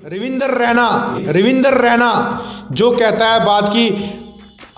रविंदर रैना जो कहता है बात की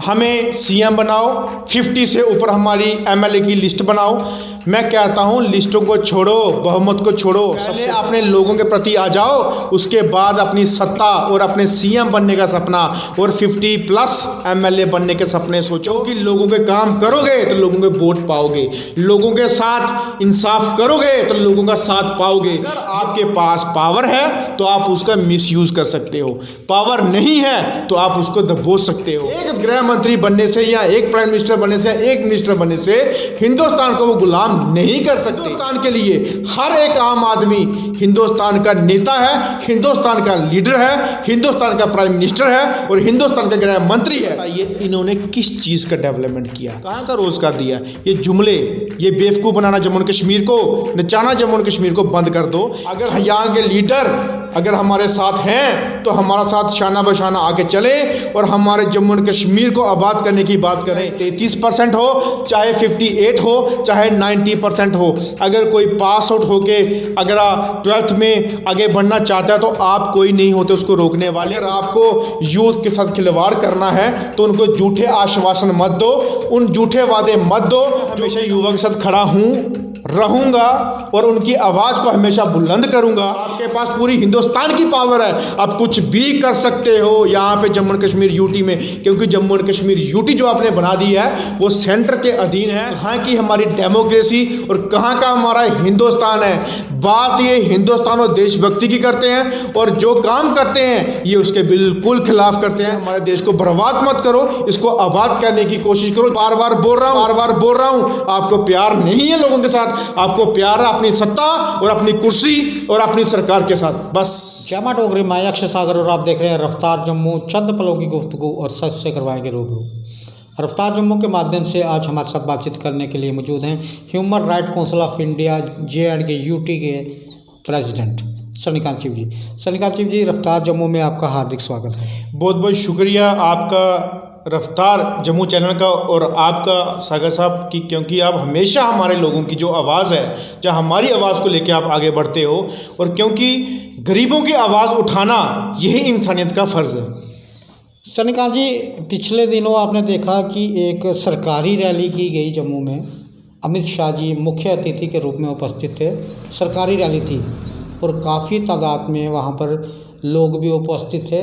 हमें सीएम बनाओ, 50 से ऊपर हमारी एमएलए की लिस्ट बनाओ। मैं कहता हूं लिस्टों को छोड़ो, बहुमत को छोड़ो, पहले अपने लोगों के प्रति आ जाओ, उसके बाद अपनी सत्ता और अपने सीएम बनने का सपना और 50+ एमएलए बनने के सपने सोचो। कि लोगों के काम करोगे तो लोगों के वोट पाओगे, लोगों के साथ इंसाफ करोगे तो लोगों का साथ पाओगे। अगर आपके पास पावर है तो आप उसका मिसयूज कर सकते हो, पावर नहीं है तो आप उसको दबोच सकते हो। एक गृह मंत्री बनने से या एक प्राइम मिनिस्टर बनने से, एक मिनिस्टर बनने से हिंदुस्तान को वो गुलाम नहीं कर सकते। हिंदुस्तान के लिए हर एक आम आदमी हिंदुस्तान का नेता है, हिंदुस्तान का लीडर है, हिंदुस्तान का प्राइम मिनिस्टर है और हिंदुस्तान का गृह मंत्री है। ये इन्होंने किस चीज का डेवलपमेंट किया, कहां का रोजगार दिया? ये जुमले, ये बेवकूफ बनाना जम्मू कश्मीर को, नचाना जम्मू कश्मीर को बंद कर दो। अगर यहाँ के लीडर अगर हमारे साथ हैं तो हमारा साथ शाना बशाना आके चले और हमारे जम्मू एंड कश्मीर को आबाद करने की बात करें। 33% हो, चाहे 58 हो, चाहे 90% हो, अगर कोई पास आउट होके अगर 12th में आगे बढ़ना चाहता है तो आप कोई नहीं होते उसको रोकने वाले। अगर आपको यूथ के साथ खिलवाड़ करना है तो उनको झूठे आश्वासन मत दो, उन झूठे वादे मत दो। हमेशा युवा के साथ खड़ा हूँ, रहूंगा और उनकी आवाज को हमेशा बुलंद करूंगा। आपके पास पूरी हिंदुस्तान की पावर है, आप कुछ भी कर सकते हो यहाँ पे जम्मू एंड कश्मीर यूटी में, क्योंकि जम्मू एंड कश्मीर यूटी जो आपने बना दी है वो सेंटर के अधीन है। कहाँ की हमारी डेमोक्रेसी और कहाँ का हमारा हिंदुस्तान है। बात ये हिंदुस्तान और देशभक्ति की करते हैं और जो काम करते हैं ये उसके बिल्कुल खिलाफ करते हैं। हमारे देश को बर्बाद मत करो, इसको आबाद करने की कोशिश करो। बार बार बोल रहा हूँ आपको प्यार नहीं है लोगों के साथ, आपको प्यार है अपनी सत्ता और अपनी कुर्सी और अपनी सरकार के साथ, बस। जमा डोगरी मैं अक्षय सागर और आप देख रहे हैं रफ्तार जम्मू। चंद पलों की गुफ्तगू और सच से करवाएंगे रूबरू। रफ्तार जम्मू के माध्यम से आज हमारे साथ बातचीत करने के लिए मौजूद हैं human right council of India JNK UT के प्रेसिडेंट सन्नीकांत चिव जी। सन्नीकांत चिव जी, रफ्तार जम्मू में आपका हार्दिक स्वागत है। बहुत बहुत शुक्रिया आपका रफ्तार जम्मू चैनल का और आपका सागर साहब की, क्योंकि आप हमेशा हमारे लोगों की जो आवाज़ है, जो हमारी आवाज़ को लेकर आप आगे बढ़ते हो, और क्योंकि गरीबों की आवाज़ उठाना यही इंसानियत का फ़र्ज़ है। सन्नीकांत जी, पिछले दिनों आपने देखा कि एक सरकारी रैली की गई जम्मू में। अमित शाह जी मुख्य अतिथि के रूप में उपस्थित थे। सरकारी रैली थी और काफ़ी तादाद में वहाँ पर लोग भी उपस्थित थे।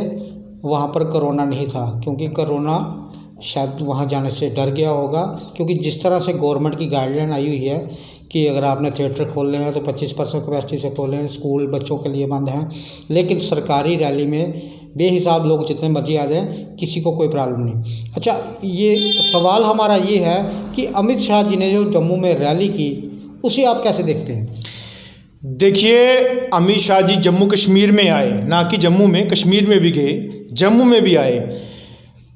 वहाँ पर कोरोना नहीं था, क्योंकि कोरोना शायद वहाँ जाने से डर गया होगा, क्योंकि जिस तरह से गवर्नमेंट की गाइडलाइन आई हुई है कि अगर आपने थिएटर खोलने हैं तो 25% कैपेसिटी से खोलें, स्कूल बच्चों के लिए बंद हैं, लेकिन सरकारी रैली में बेहिसाब लोग जितने मर्जी आ जाएं, किसी को कोई प्रॉब्लम नहीं। अच्छा, ये सवाल हमारा ये है कि अमित शाह जी ने जो जम्मू में रैली की उसे आप कैसे देखते हैं? देखिए, अमित शाह जी जम्मू कश्मीर में आए, ना कि जम्मू में, कश्मीर में भी गए, जम्मू में भी आए।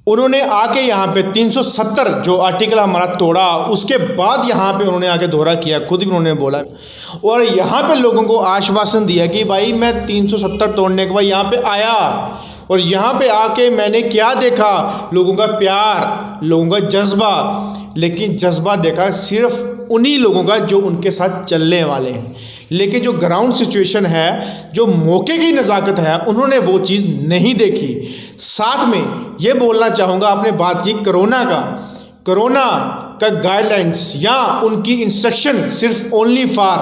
उन्होंने आके यहाँ पे 370 जो आर्टिकल हमारा तोड़ा, उसके बाद यहाँ पे उन्होंने आके दौरा किया, खुद भी उन्होंने बोला, और यहाँ पे लोगों को आश्वासन दिया कि भाई मैं 370 तोड़ने के बाद यहाँ पे आया और यहाँ पे आके मैंने क्या देखा, लोगों का प्यार, लोगों का जज्बा। लेकिन जज्बा देखा सिर्फ उन्हीं लोगों का जो उनके साथ चलने वाले हैं, लेकिन जो ग्राउंड सिचुएशन है, जो मौके की नज़ाकत है, उन्होंने वो चीज़ नहीं देखी। साथ में ये बोलना चाहूँगा, आपने बात की कोरोना का गाइडलाइंस या उनकी इंस्ट्रक्शन सिर्फ ओनली फॉर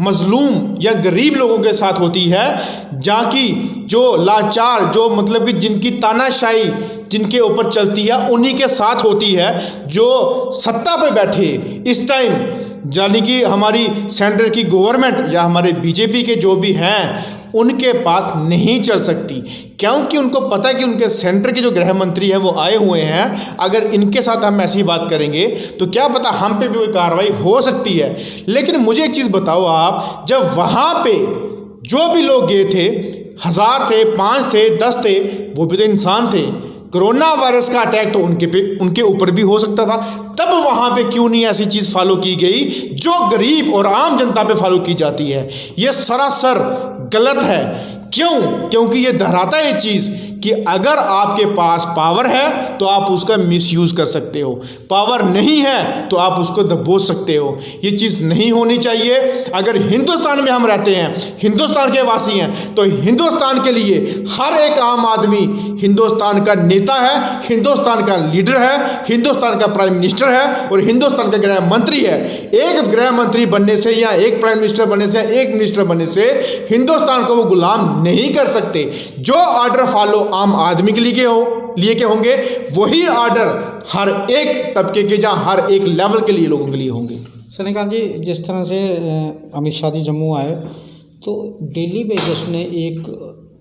मजलूम या गरीब लोगों के साथ होती है, जहाँ की जो लाचार, जो मतलब कि जिनकी तानाशाही जिनके ऊपर चलती है, उन्हीं के साथ होती है। जो सत्ता पे बैठे इस टाइम, यानी कि हमारी सेंटर की गवर्नमेंट या हमारे बीजेपी के जो भी हैं, उनके पास नहीं चल सकती, क्योंकि उनको पता है कि उनके सेंटर के जो गृह मंत्री हैं वो आए हुए हैं। अगर इनके साथ हम ऐसी बात करेंगे तो क्या पता हम पे भी कोई कार्रवाई हो सकती है। लेकिन मुझे एक चीज़ बताओ आप, जब वहाँ पे जो भी लोग गए थे, 1000 थे, 5 थे, 10 थे, वो भी तो इंसान थे। कोरोना वायरस का अटैक तो उनके ऊपर भी हो सकता था, तब वहाँ पे क्यों नहीं ऐसी चीज़ फॉलो की गई जो गरीब और आम जनता पे फॉलो की जाती है? ये सरासर गलत है। क्यों? क्योंकि ये दोहराता है ये चीज़ कि अगर आपके पास पावर है तो आप उसका मिसयूज़ कर सकते हो, पावर नहीं है तो आप उसको दबोच सकते हो। ये चीज़ नहीं होनी चाहिए। अगर हिंदुस्तान में हम रहते हैं, हिंदुस्तान के वासी हैं, तो हिंदुस्तान के लिए हर एक आम आदमी हिंदुस्तान का नेता है, हिंदुस्तान का लीडर है, हिंदुस्तान का प्राइम मिनिस्टर है और हिंदुस्तान का गृह मंत्री है। एक गृह मंत्री बनने से या एक प्राइम मिनिस्टर बनने से, एक मिनिस्टर बनने से हिंदुस्तान को वो गुलाम नहीं कर सकते। जो ऑर्डर फॉलो आम आदमी के लिए के होंगे, वही ऑर्डर हर एक तबके के या हर एक लेवल के लिए लोगों के लिए होंगे। सनीकांत जी, जिस तरह से अमित शाह जी जम्मू आए तो डेली बेसिस ने एक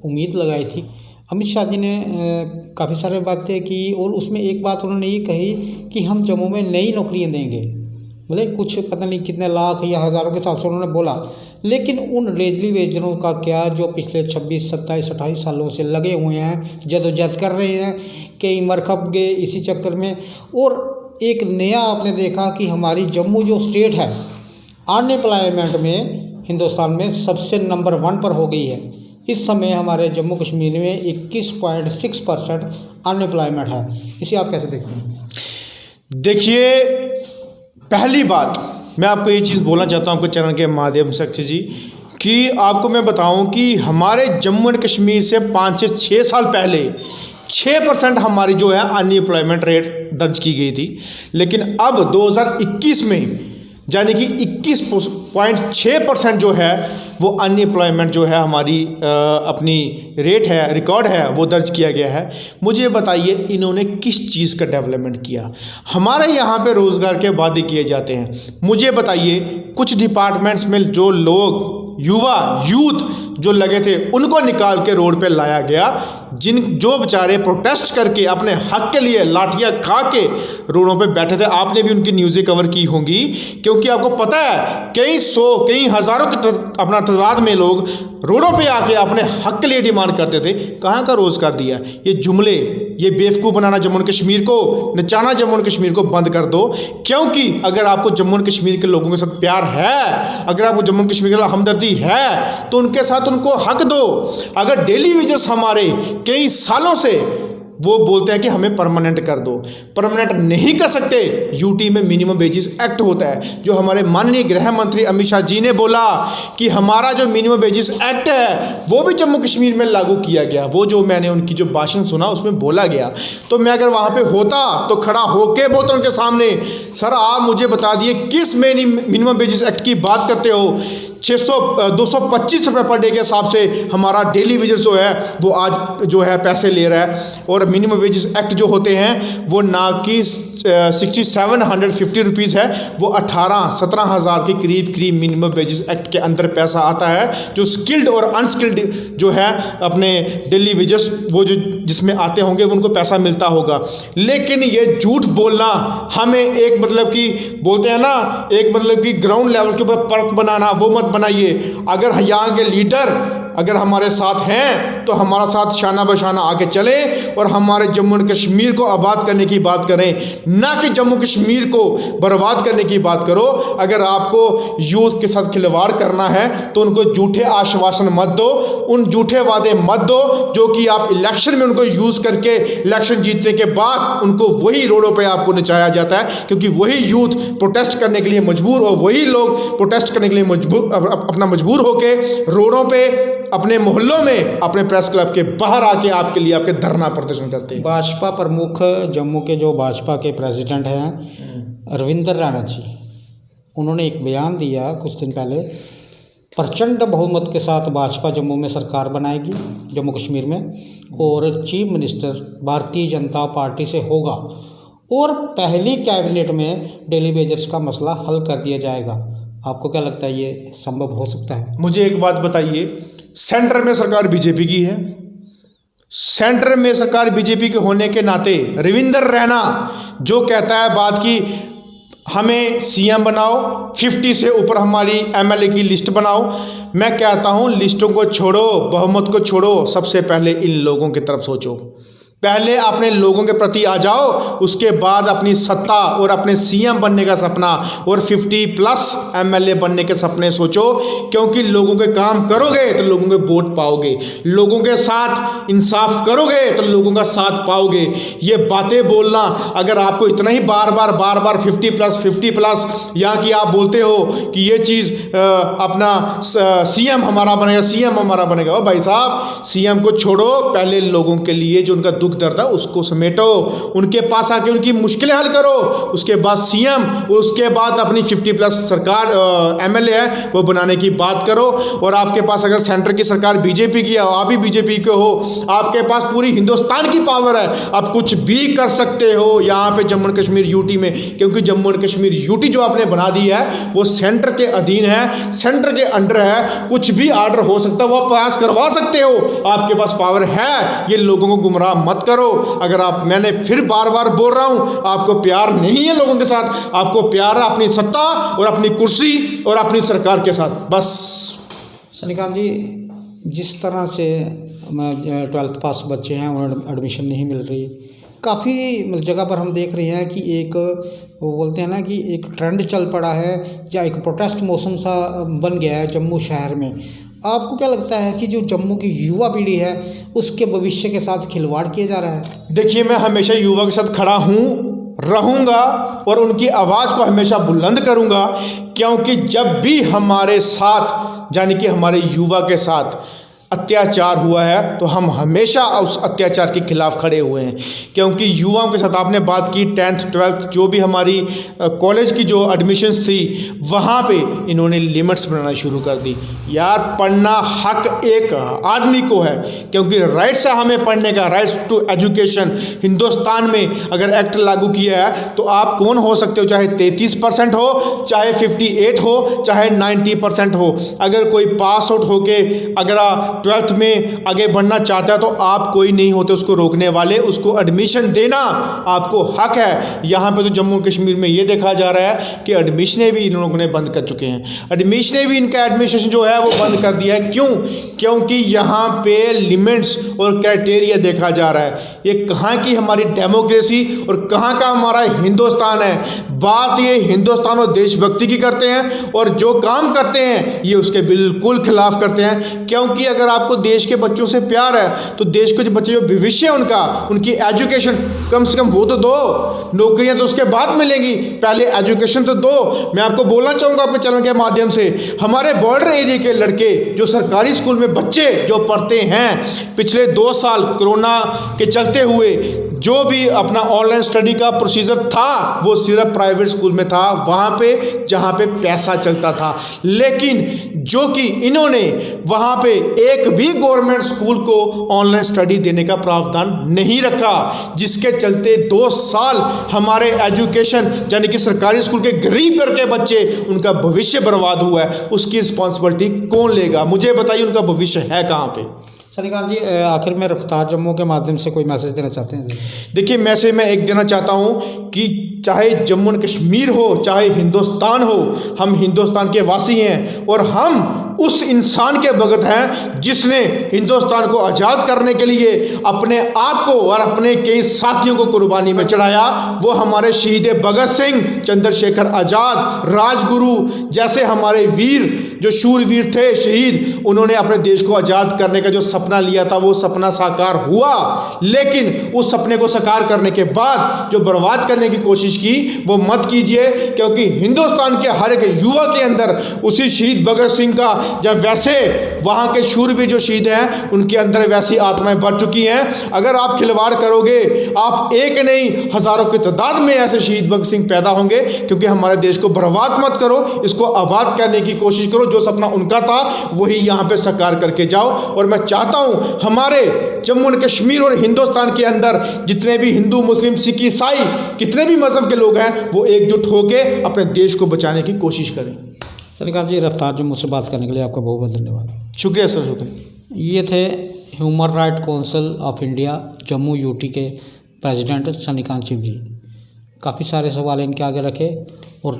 उम्मीद लगाई थी। अमित शाह जी ने काफ़ी सारे बातें की और उसमें एक बात उन्होंने ये कही कि हम जम्मू में नई नौकरियां देंगे। भले कुछ पता नहीं कितने लाख या हज़ारों के हिसाब से उन्होंने बोला, लेकिन उन रेजली वेजरों का क्या जो पिछले 26, 27, 28 सालों से लगे हुए हैं, जदोजहद कर रहे हैं, कई मर खप गए इसी चक्कर में। और एक नया आपने देखा कि हमारी जम्मू जो स्टेट है अनएम्प्लॉयमेंट में हिंदुस्तान में सबसे नंबर 1 पर हो गई है। इस समय हमारे जम्मू कश्मीर में 21.6% अनएम्प्लॉयमेंट है। इसे आप कैसे देखते हैं? देखिए, पहली बात मैं आपको ये चीज़ बोलना चाहता हूँ आपके चैनल के माध्यम से अक्षय जी, कि आपको मैं बताऊँ कि हमारे जम्मू एंड कश्मीर से 5 से 6 साल पहले 6% हमारी जो है अनएम्प्लॉयमेंट रेट दर्ज की गई थी। लेकिन अब 2021 में यानी कि 21.6% जो है वो अनएम्प्लॉयमेंट जो है हमारी अपनी रेट है, रिकॉर्ड है, वो दर्ज किया गया है। मुझे बताइए इन्होंने किस चीज़ का डेवलपमेंट किया? हमारे यहाँ पे रोज़गार के वादे किए जाते हैं। मुझे बताइए कुछ डिपार्टमेंट्स में जो लोग यूथ जो लगे थे उनको निकाल के रोड पे लाया गया, जो बेचारे प्रोटेस्ट करके अपने हक के लिए लाठियां खा के रोडों पे बैठे थे। आपने भी उनकी न्यूज़ें कवर की होंगी, क्योंकि आपको पता है कई सौ कई हज़ारों की अपना तादाद में लोग रोडों पे आके अपने हक के लिए डिमांड करते थे। कहाँ का रोज़गार दिया? ये जुमले, ये बेवकूफ़ बनाना जम्मू एंड कश्मीर को, नचाना जम्मू एंड कश्मीर को बंद कर दो। क्योंकि अगर आपको जम्मू एंड कश्मीर के लोगों के साथ प्यार है, अगर आपको जम्मू एंड कश्मीर के साथ हमदर्दी है, तो उनके साथ उनको हक दो। अगर डेली वेजेस हमारे कई सालों से वो बोलते हैं कि हमें परमानेंट कर दो, परमानेंट नहीं कर सकते। यूटी में मिनिमम वेजेस एक्ट होता है, जो हमारे माननीय गृह मंत्री अमित शाह जी ने बोला कि हमारा जो मिनिमम वेजेस एक्ट है वो भी जम्मू कश्मीर में लागू किया गया। वो जो मैंने उनकी जो भाषण सुना उसमें बोला गया, तो मैं अगर वहाँ पे होता तो खड़ा होके बोलता उनके सामने, सर आप मुझे बता दिए किस मिनिमम वेजेस एक्ट की बात करते हो? 225 रुपये पर डे के हिसाब से हमारा डेली वेजेस जो है वो आज जो है पैसे ले रहा है, और मिनिमम वेजेस एक्ट जो होते हैं वो ना कि 6750 रुपीज़ है, वो 18-17 हज़ार के करीब मिनिमम वेजेस एक्ट के अंदर पैसा आता है, जो स्किल्ड और अनस्किल्ड जो है अपने डेली वेजेस वो जो जिसमें आते होंगे वो उनको पैसा मिलता होगा। लेकिन ये झूठ बोलना, हमें एक मतलब कि बोलते हैं ना, एक मतलब कि ग्राउंड लेवल के ऊपर परत बनाना, वो मत बनाइए। अगर यहाँ के लीडर अगर हमारे साथ हैं तो हमारा साथ शाना बशाना आके चले और हमारे जम्मू एंड कश्मीर को आबाद करने की बात करें, ना कि जम्मू कश्मीर को बर्बाद करने की बात करो। अगर आपको यूथ के साथ खिलवाड़ करना है तो उनको झूठे आश्वासन मत दो, उन झूठे वादे मत दो जो कि आप इलेक्शन में उनको यूज़ करके इलेक्शन जीतने के बाद उनको वही रोडों पर आपको नचाया जाता है, क्योंकि वही यूथ प्रोटेस्ट करने के लिए मजबूर, और वही लोग प्रोटेस्ट करने के लिए मजबूर होके रोडों पर अपने मोहल्लों में अपने प्रेस क्लब के बाहर आके आपके लिए आपके धरना प्रदर्शन करते हैं। भाजपा प्रमुख जम्मू के जो भाजपा के प्रेसिडेंट हैं रविंद्र रैना जी, उन्होंने एक बयान दिया कुछ दिन पहले, प्रचंड बहुमत के साथ भाजपा जम्मू में सरकार बनाएगी जम्मू कश्मीर में, और chief minister Bharatiya Janata party से होगा, और पहली कैबिनेट में डेली वेजेस का मसला हल कर दिया जाएगा। आपको क्या लगता है ये संभव हो सकता है? मुझे एक बात बताइए, सेंटर में सरकार बीजेपी की है, सेंटर में सरकार बीजेपी के होने के नाते रविंद्र रैना जो कहता है बात की हमें सीएम बनाओ, 50 से ऊपर हमारी एमएलए की लिस्ट बनाओ, मैं कहता हूं लिस्टों को छोड़ो, बहुमत को छोड़ो, सबसे पहले इन लोगों की तरफ सोचो। पहले अपने लोगों के प्रति आ जाओ, उसके बाद अपनी सत्ता और अपने सीएम बनने का सपना और 50+ एमएलए बनने के सपने सोचो, क्योंकि लोगों के काम करोगे तो लोगों के वोट पाओगे, लोगों के साथ इंसाफ करोगे तो लोगों का साथ पाओगे। ये बातें बोलना, अगर आपको इतना ही बार बार 50+ यहाँ की आप बोलते हो कि ये चीज़ अपना सीएम हमारा बनेगा, सीएम हमारा बनेगा। ओ भाई साहब, सीएम को छोड़ो, पहले लोगों के लिए जो उनका दर्द है उसको समेटो, उनके पास आके उनकी मुश्किलें हल करो, उसके बाद सीएम, उसके बाद अपनी 50+ सरकार एमएलए है वो बनाने की बात करो। और आपके पास अगर सेंटर की सरकार बीजेपी की है, आप भी बीजेपी के हो, आपके पास पूरी हिंदुस्तान की पावर है, आप कुछ भी कर सकते हो यहाँ पे जम्मू एंड कश्मीर यूटी में, क्योंकि जम्मू एंड कश्मीर यूटी जो आपने बना दी है वो सेंटर के अधीन है, सेंटर के अंडर है, कुछ भी ऑर्डर हो सकता है, वो पास करवा सकते हो, आपके पास पावर है। ये लोगों को गुमराह मत करो। अगर आप, मैंने फिर बार बोल रहा हूं, आपको प्यार नहीं है लोगों के साथ, आपको प्यार है अपनी सत्ता और अपनी कुर्सी और अपनी सरकार के साथ, बस। सनीकांत जी, जिस तरह से 12th पास बच्चे हैं उन्हें एडमिशन नहीं मिल रही, काफ़ी जगह पर हम देख रहे हैं कि एक, वो बोलते हैं ना कि एक ट्रेंड चल पड़ा है या एक प्रोटेस्ट मौसम सा बन गया है जम्मू शहर में। आपको क्या लगता है कि जो जम्मू की युवा पीढ़ी है उसके भविष्य के साथ खिलवाड़ किया जा रहा है? देखिए, मैं हमेशा युवा के साथ खड़ा हूँ, रहूँगा और उनकी आवाज़ को हमेशा बुलंद करूँगा, क्योंकि जब भी हमारे साथ, यानी कि हमारे युवा के साथ अत्याचार हुआ है तो हम हमेशा उस अत्याचार के खिलाफ खड़े हुए हैं। क्योंकि युवाओं के साथ आपने बात की, 10th 12th जो भी हमारी कॉलेज की जो एडमिशन्स थी, वहाँ पे इन्होंने लिमिट्स बनाना शुरू कर दी। यार, पढ़ना हक एक आदमी को है, क्योंकि राइट्स है हमें पढ़ने का, राइट्स टू एजुकेशन। हिंदुस्तान में अगर एक्ट लागू किया है तो आप कौन हो सकते हो, चाहे 33% हो, चाहे 58 हो, चाहे 90% हो। अगर कोई पास आउट होके अगर 12th में आगे बढ़ना चाहता है तो आप कोई नहीं होते उसको रोकने वाले, उसको एडमिशन देना आपको हक है। यहाँ पे तो जम्मू कश्मीर में ये देखा जा रहा है कि एडमिशनें भी इन लोगों ने बंद कर चुके हैं, एडमिशनें भी, इनका एडमिशन जो है वो बंद कर दिया है। क्यों? क्योंकि यहाँ पे लिमिट्स और क्राइटेरिया देखा जा रहा है। ये कहाँ की हमारी डेमोक्रेसी और कहाँ का हमारा हिंदुस्तान है। बात ये हिंदुस्तान और देशभक्ति की करते हैं और जो काम करते हैं ये उसके बिल्कुल खिलाफ करते हैं। क्योंकि अगर आपको देश के बच्चों से प्यार है तो देश के जो बच्चे, जो भविष्य है उनका, उनकी एजुकेशन कम से कम वो तो दो, नौकरियां तो उसके बाद मिलेंगी, पहले एजुकेशन तो दो। मैं आपको बोलना चाहूँगा आपके चैनल के माध्यम से, हमारे बॉर्डर एरिया के लड़के जो सरकारी स्कूल में बच्चे जो पढ़ते हैं, पिछले 2 साल कोरोना के चलते हुए जो भी अपना ऑनलाइन स्टडी का प्रोसीजर था वो सिर्फ प्राइवेट स्कूल में था, वहाँ पे जहाँ पे पैसा चलता था। लेकिन जो कि इन्होंने वहाँ पे एक भी गवर्नमेंट स्कूल को ऑनलाइन स्टडी देने का प्रावधान नहीं रखा, जिसके चलते 2 साल हमारे एजुकेशन यानी कि सरकारी स्कूल के गरीब घर के बच्चे, उनका भविष्य बर्बाद हुआ है। उसकी रिस्पॉन्सिबिलिटी कौन लेगा? मुझे बताइए, उनका भविष्य है कहाँ पे? सनीकांत जी, आखिर में रफ्तार जम्मू के माध्यम से कोई मैसेज देना चाहते हैं? देखिए, मैसेज मैं एक देना चाहता हूँ कि चाहे जम्मू एंड कश्मीर हो, चाहे हिंदुस्तान हो, हम हिंदुस्तान के वासी हैं और हम उस इंसान के भगत हैं जिसने हिंदुस्तान को आज़ाद करने के लिए अपने आप को और अपने कई साथियों को कुर्बानी में चढ़ाया। वो हमारे शहीद भगत सिंह, चंद्रशेखर आज़ाद, राजगुरु जैसे हमारे वीर, जो शूरवीर थे, शहीद, उन्होंने अपने देश को आज़ाद करने का जो सपना लिया था वो सपना साकार हुआ। लेकिन उस सपने को साकार करने के बाद जो बर्बाद करने की कोशिश की वो मत कीजिए, क्योंकि हिंदुस्तान के हर एक युवा के अंदर उसी शहीद भगत सिंह का, जब वैसे वहाँ के शूरवीर जो शहीद हैं उनके अंदर वैसी आत्माएं बढ़ चुकी हैं। अगर आप खिलवाड़ करोगे, आप एक नहीं हज़ारों की तादाद में ऐसे शहीद भगत सिंह पैदा होंगे। क्योंकि हमारे देश को बर्बाद मत करो, इसको आबाद करने की कोशिश करो। जो सपना उनका था वही यहाँ पे साकार करके जाओ। और मैं चाहता हूँ हमारे जम्मू एंड कश्मीर और हिंदुस्तान के अंदर जितने भी हिंदू, मुस्लिम, सिख, ईसाई, कितने भी मजहब के लोग हैं वो एकजुट होकर अपने देश को बचाने की कोशिश करें। सनीकांत जी, रफ्तार जम्मू से बात करने के लिए आपका बहुत बहुत धन्यवाद। शुक्रिया सर, शुक्रिया। ये थे human right council of India Jammu UT के प्रेसिडेंट सनीकांत शिव जी। काफ़ी सारे सवाल इनके आगे रखे और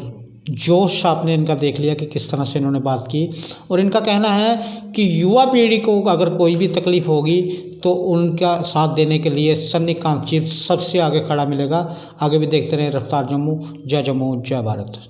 जोश आपने इनका देख लिया कि किस तरह से इन्होंने बात की। और इनका कहना है कि युवा पीढ़ी को अगर कोई भी तकलीफ़ होगी तो उनका साथ देने के लिए सन्नी कांत सबसे आगे खड़ा मिलेगा। आगे भी देखते रहें रफ्तार जम्मू। जय जम्मू जय भारत।